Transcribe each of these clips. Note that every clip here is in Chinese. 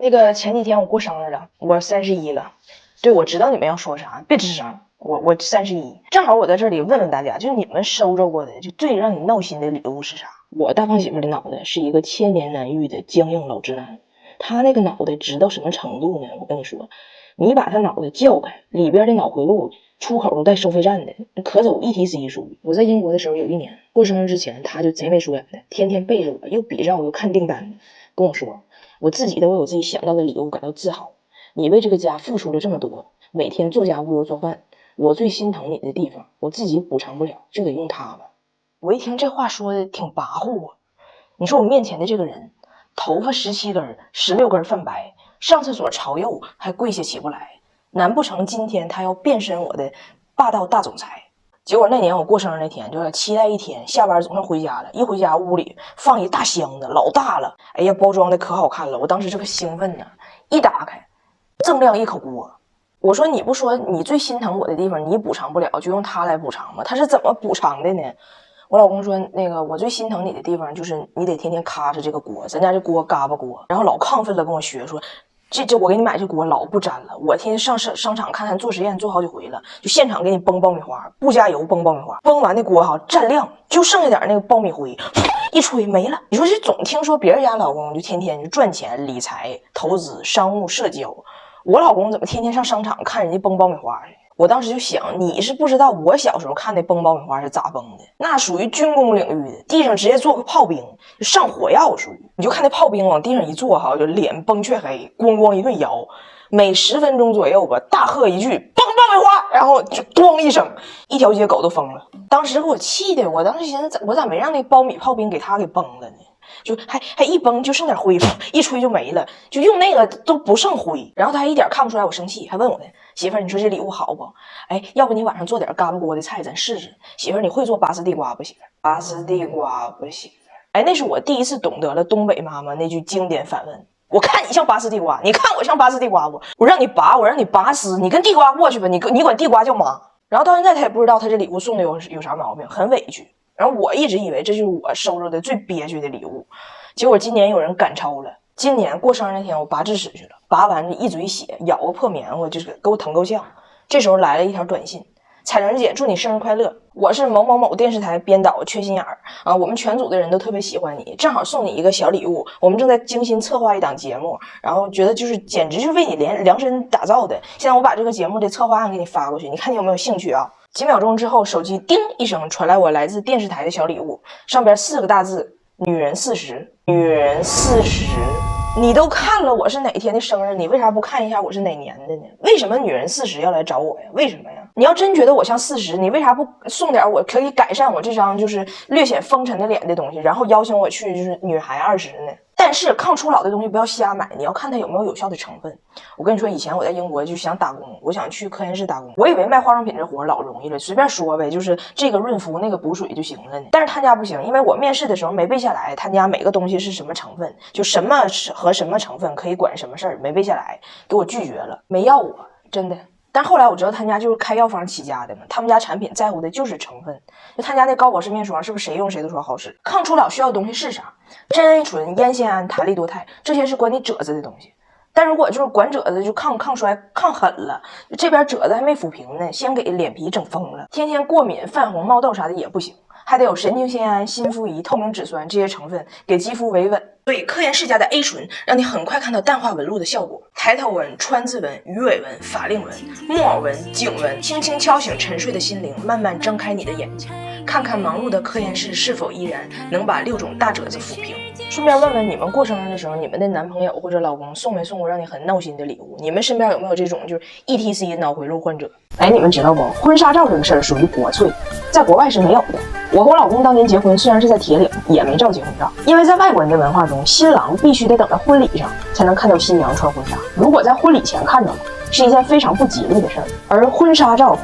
那个前几天我过生日了，我31了。对，我知道你们要说啥，别吱声。我31，正好我在这里问问大家，就你们收着过的，就最让你闹心的礼物是啥？我大胖媳妇的脑袋是一个千年难遇的僵硬老直男，他那个脑袋直到什么程度呢？我跟你说，你把他脑袋撬开，里边的脑回路出口都带收费站的，可走 ETC 属于。我在英国的时候有一年过生日之前，他就贼眉鼠眼的，天天背着我，又比照又看订单的，跟我说我自己都为我自己想到的礼物感到自豪。你为这个家付出了这么多，每天做家务又做饭，我最心疼你的地方，我自己补偿不了，就得用它吧。我一听这话说的挺跋扈啊。你说我面前的这个人，头发17根，16根泛白，上厕所朝右还跪下起不来，难不成今天他要变身我的霸道大总裁？结果那年我过生日那天，就是期待一天，下班总算回家了，一回家屋里放一大箱子，老大了，哎呀，包装的可好看了，我当时这个兴奋呢，一打开，锃亮一口锅。我说你不说你最心疼我的地方你补偿不了，就用它来补偿吗？他是怎么补偿的呢？我老公说，那个我最心疼你的地方就是你得天天咔着这个锅，咱家这锅嘎巴锅，然后老亢奋了跟我学说，这我给你买这锅老不粘了，我天天上商场看做实验做好几回了，就现场给你崩爆米花，不加油崩爆米花，崩完那锅哈蘸亮，就剩下点那个爆米灰，一吹没了。你说这总听说别人家老公就天天就赚钱理财投资商务社交，我老公怎么天天上商场看人家崩爆米花去？我当时就想，你是不知道我小时候看的崩爆米花是咋崩的，那属于军工领域的，地上直接做个炮兵，就上火药属于。你就看那炮兵往地上一坐哈，就脸崩黢黑，咣咣一顿摇，每10分钟左右吧，大喝一句崩爆米花，然后就咣一声，一条街狗都疯了。当时给我气的，我当时寻思，我咋没让那苞米炮兵给他给崩了呢？就还一崩就剩点灰，一吹就没了，就用那个都不剩灰。然后他还一点看不出来我生气，还问我呢，媳妇儿，你说这礼物好不？哎，要不你晚上做点嘎巴锅的菜咱试试？媳妇儿，你会做拔丝地瓜不？媳妇儿，拔丝地瓜不？媳妇儿，哎，那是我第一次懂得了东北妈妈那句经典反问。我看你像拔丝地瓜，你看我像拔丝地瓜不？我让你拔，我让你拔丝，你跟地瓜过去吧，你管地瓜叫妈。然后到现在他也不知道他这礼物送的有啥毛病，很委屈。然后我一直以为这就是我收着的最憋屈的礼物，结果今年有人赶超了。今年过生日那天我拔智齿去了，拔完一嘴血，咬个破棉花，就是给我疼够呛。这时候来了一条短信，彩玲姐祝你生日快乐，我是某某某电视台编导缺心眼儿啊，我们全组的人都特别喜欢你，正好送你一个小礼物，我们正在精心策划一档节目，然后觉得就是简直就是为你量身打造的，现在我把这个节目的策划案给你发过去，你看你有没有兴趣啊？几秒钟之后，手机叮一声传来我来自电视台的小礼物，上边4个大字：女人40，女人40。你都看了我是哪天的生日，你为啥不看一下我是哪年的呢？为什么女人40要来找我呀？为什么呀？你要真觉得我像40，你为啥不送点我可以改善我这张就是略显风尘的脸的东西，然后邀请我去就是女孩20呢？但是抗初老的东西不要瞎买，你要看它有没有有效的成分。我跟你说，以前我在英国就想打工，我想去科研室打工，我以为卖化妆品这活老容易了，随便说呗，就是这个润肤那个补水就行了呢。但是他家不行，因为我面试的时候没背下来，他家每个东西是什么成分，就什么和什么成分可以管什么事儿，没背下来，给我拒绝了，没要我，真的。但后来我知道他家就是开药房起家的嘛，他们家产品在乎的就是成分。就他家那高保湿面霜是不是谁用谁都说好使？抗初老需要的东西是啥？真 A 醇、烟酰胺、弹力多肽，这些是管你褶子的东西。但如果就是管褶子就抗衰抗狠了，这边褶子还没抚平呢，先给脸皮整疯了，天天过敏泛红冒痘啥的也不行，还得有神经酰胺、心肤仪、透明质酸这些成分给肌肤维稳。所以科研世家的 A 醇让你很快看到淡化纹路的效果，抬头纹、川字纹、鱼尾纹、法令纹、木偶纹、颈纹，轻轻敲醒沉睡的心灵，慢慢睁开你的眼睛，看看忙碌的科研室是否依然能把6种大褶子抚平。顺便问问你们过生日的时候，你们的男朋友或者老公送没送过让你很闹心的礼物？你们身边有没有这种就是 ETC 脑回路患者？哎，你们知道不？婚纱照这个事儿属于国粹，在国外是没有的。我和我老公当年结婚，虽然是在铁岭，也没照结婚照，因为在外国人的文化中，新郎必须得等到婚礼上才能看到新娘穿婚纱，如果在婚礼前看到了，是一件非常不吉利的事儿。而婚纱照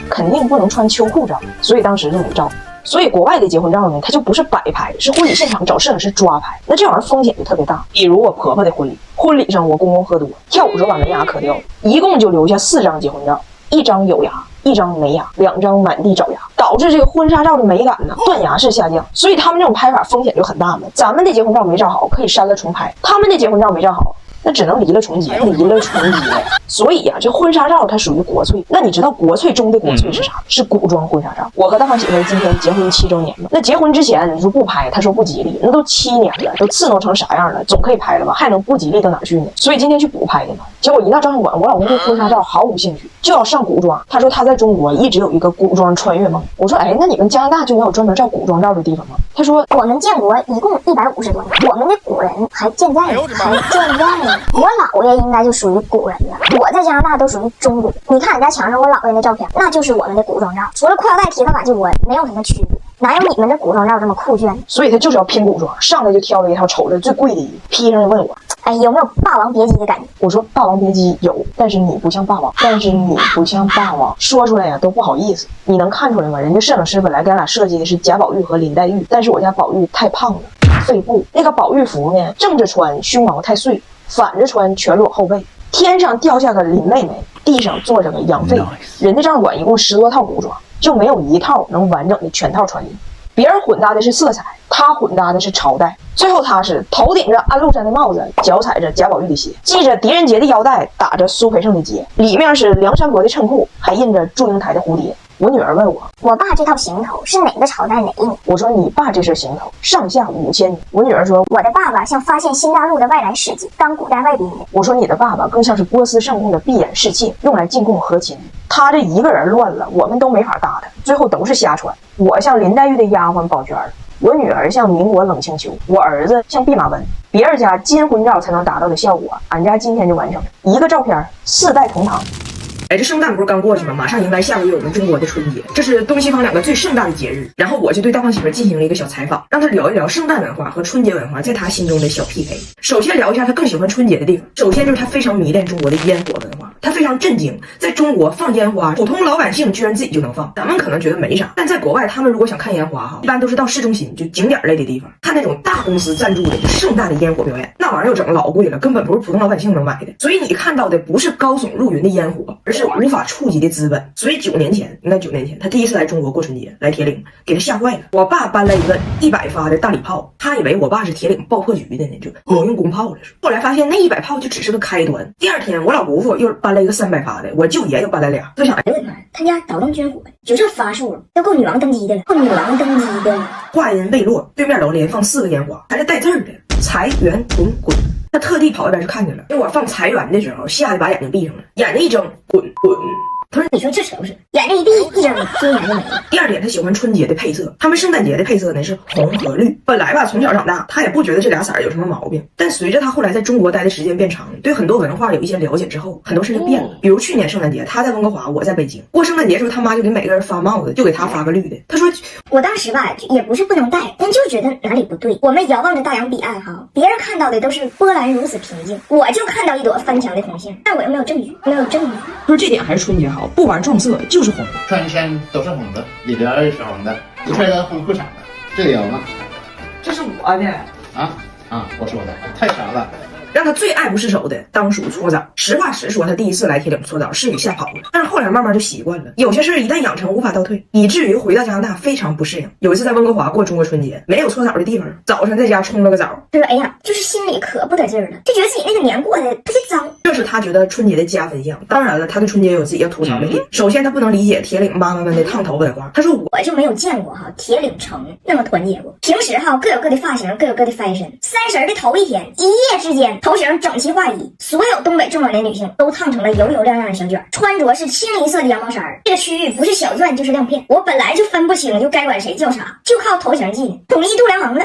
肯定不能穿秋裤照，所以当时就没照。所以国外的结婚照呢，它就不是摆拍，是婚礼现场找摄影师抓拍，那这玩意儿风险就特别大。比如我婆婆的婚礼，婚礼上我公公喝多，跳舞时候把门牙磕掉了，一共就留下4张结婚照，1张有牙，1张没牙，2张满地找牙。导致这个婚纱照的美感呢断崖式下降。所以他们这种拍法风险就很大嘛。咱们的结婚照没照好可以删了重拍，他们的结婚照没照好那只能离了重结，离了重结。所以呀，这婚纱照它属于国粹。那你知道国粹中的国粹是啥？是古装婚纱照。我和大胖媳妇今天结婚7周年了。那结婚之前你说不拍，他说不吉利，那都7年了，都伺候成啥样了，总可以拍了吧？还能不吉利到哪去呢？所以今天去补拍的嘛。结果一到照相馆，我老公对婚纱照毫无兴趣，就要上古装。他说他在中国一直有一个古装穿越梦。我说哎，那你们加拿大就没有专门照古装照的地方吗？他说我们建国一共150多年，我们的古人还健在呢，我姥爷应该就属于古人了，我在加拿大都属于中古。你看人家墙上我姥爷的照片，那就是我们的古装照，除了裤腰带、提头发髻窝没有什么区别，哪有你们的古装照这么酷炫？所以他就是要拼古装，上来就挑了一套瞅着最贵的衣服，披上就问我，哎，有没有霸王别姬的感觉？我说霸王别姬有，但是你不像霸王，说出来呀都不好意思。你能看出来吗？人家摄影师本来给俺俩设计的是贾宝玉和林黛玉，但是我家宝玉太胖了，肺部那个宝玉服呢，正着穿胸毛太碎，反着穿全裸后背。天上掉下个林妹妹，地上坐着个杨妃。人家照相馆一共10多套古装，就没有一套能完整的全套穿衣。别人混搭的是色彩，他混搭的是朝代。最后他是头顶着安禄山的帽子，脚踩着贾宝玉的鞋，系着狄仁杰的腰带，打着苏培盛的结，里面是梁山伯的衬裤，还印着祝英台的蝴蝶。我女儿问我爸这套行头是哪个朝代哪一年？我说你爸这身行头上下5000年。我女儿说我的爸爸像发现新大陆的外来使节，当古代外宾的。我说你的爸爸更像是波斯圣宫的闭眼侍妾，用来进贡和亲。他这一个人乱了，我们都没法搭他，最后都是瞎穿。我像林黛玉的丫鬟宝娟，我女儿像民国冷清秋，我儿子像弼马温。别人家金婚照才能达到的效果，俺家今天就完成了，一个照片4代同堂。哎，这圣诞不是刚过去吗？马上迎来下个月我们中国的春节，这是东西方2个最盛大的节日。然后我就对大胖媳妇进行了一个小采访，让她聊一聊圣诞文化和春节文化在她心中的小 PK。首先聊一下她更喜欢春节的地方。首先就是她非常迷恋中国的烟火文化，她非常震惊，在中国放烟花，普通老百姓居然自己就能放。咱们可能觉得没啥，但在国外，他们如果想看烟花一般都是到市中心，就景点类的地方，看那种大公司赞助的就盛大的烟火表演，那玩意儿又整老贵了，根本不是普通老百姓能买的。所以你看到的不是高耸入云的烟火，而是无法触及的资本。所以9年前，应该9年前，他第一次来中国过春节，来铁岭，给他吓坏了。我爸搬来一个100发的大礼炮，他以为我爸是铁岭爆破局的呢，就挪用公炮了。后来发现那100炮就只是个开端。第二天，我老姑父又搬来一个300发的，我舅爷又搬来俩。就想，哎我的妈，他家导弹军火就这发数了，都够女王登基的了，话音未落，对面楼连放4个烟花，还是带字的“财源滚滚”。他特地跑一边去看见了，因为我放财源的时候，吓得把眼睛闭上了，眼睛一睁，滚滚。他说：“你说这扯不扯？眼睛一闭一睁，尊严就没了。”第二点，他喜欢春节的配色，他们圣诞节的配色呢是红和绿。本来吧，从小长大，他也不觉得这俩色有什么毛病。但随着他后来在中国待的时间变长，对很多文化有一些了解之后，很多事就变了。比如去年圣诞节，他在温哥华，我在北京过圣诞节的时候，他妈就给每个人发帽子，就给他发个绿的。他说：“我当时吧，也不是不能戴，但就觉得哪里不对。我们遥望着大洋彼岸哈，别人看到的都是波澜如此平静，我就看到一朵翻墙的红线，但我又没有证据，没有证据。”他说这点还是春节好，不玩撞色。就是红，穿身都是红的，里边也是红的，一穿的红裤衩的，这个有吗？这是我的我说的太长了。让他最爱不释手的当属搓澡。实话实说，他第一次来铁岭搓澡是给吓跑了，但是后来慢慢就习惯了。有些事一旦养成无法倒退，以至于回到加拿大非常不适应。有一次在温哥华过中国春节，没有搓澡的地方，早上在家冲了个澡。他说：“哎呀，就是心里可不得劲儿了，就觉得自己那个年过得特别脏。”这是他觉得春节的加分项。当然了，他对春节也有自己要吐槽的点。首先，他不能理解铁岭妈妈们的烫头文化。他说：“我就没有见过铁岭城那么团结过。平时各有各的发型，各有各的 fashion。30的头一天，一夜之间头型整齐划一，所有东北重点的女性都烫成了油油亮亮的小卷，穿着是清一色的羊毛衫。这个区域不是小钻就是亮片，我本来就分不清就该管谁叫啥，就靠头型记呢。统一度量衡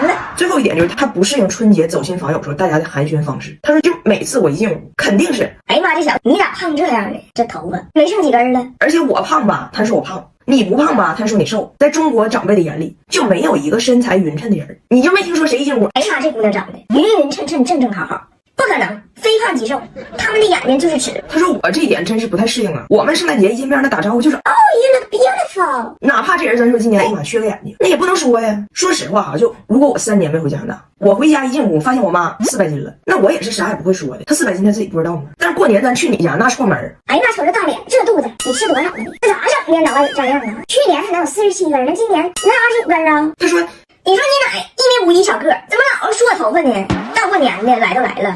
了。最后一点就是他不适应春节走亲访友时候大家的寒暄方式。他说就每次我一进屋，肯定是哎呀妈，这小子你咋胖这样的？这头发没剩几根了。而且我胖吧，他说我胖。你不胖吧，他说你瘦。在中国长辈的眼里，就没有一个身材匀称的人。你就没听说谁一进屋，哎呀妈，这姑娘长得匀匀称称，正正好好，不可能，非胖即瘦，他们的眼睛就是吃。他说我这一点真是不太适应啊。我们圣诞节一见面那打招呼就是Oh, you look beautiful。哪怕这人真说今年哎呀妈缺个眼睛，那也不能说呀。说实话哈，就如果我3年没回加拿大，我回家一进屋发现我妈400斤了，那我也是啥也不会说的。她400斤她自己不知道吗？但是过年咱去你家那串门，哎呀妈，瞅这大脸，这肚子，你吃多少呢？这咋整的？脑袋长样啊？去年还能有47根，那今年能25根啊？她说你说你奶1.51米小个，怎么老是梳我头发呢？大过年的来都来了，